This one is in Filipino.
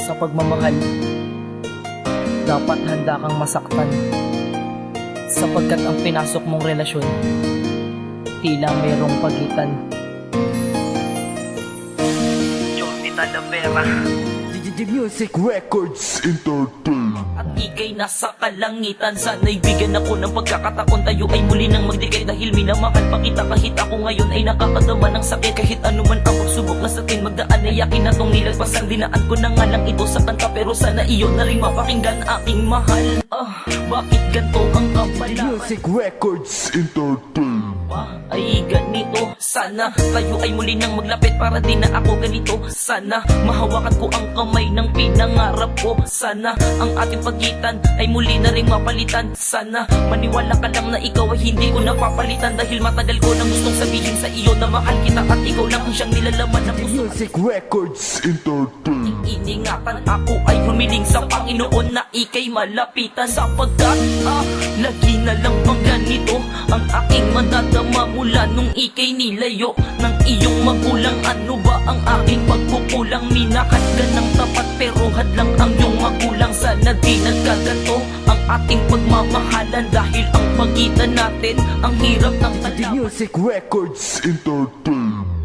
Sa pagmamahal, dapat handa kang masaktan, sapagkat ang pinasok mong relasyon tila mayroong pagitan. Jordi Talavera, Music Records Entertainment. at ika'y nasa kalangitan. Sana'y bigyan ako ng pagkakataon, tayo ay muli nang magdikay. Dahil minamahal pa kita kahit ako ngayon ay nakakadama ng sakit. Kahit anuman ang pagsubok na sa atin magdaan ay yakin na tong nilagpasan. Dinaan ko na nga lang ito sa kanta, pero sana iyon na rin mapakinggan aking mahal. Bakit ganto ang kapalaan? Music Records Entertainment. Ay ganito, sana tayo ay muli nang maglapit para di na ako ganito. Sana mahawakan ko ang kamay ng pinangarap ko. Sana ang ating pagitan ay muli na ring mapalitan. Sana maniwala ka lang na ikaw ay hindi ko napapalitan. Dahil matagal ko nang gustong sabihin sa iyo na mahal kita, at ikaw lang ang siyang nilalaman ng puso. Music Records Entertainment. Iningatan ako ay humiling sa Panginoon na ika'y malapitan. Sapagkat lagi na lang bang ganito ang aking madadama mula nung ika'y nilayo ng iyong magulang. Ano ba ang aking pagkukulang? Minahal ka ng tapat pero hadlang ang iyong magulang. Sana di nagkagato ang ating pagmamahalan, dahil ang pagitan natin ang hirap ng Music Records Entertainment.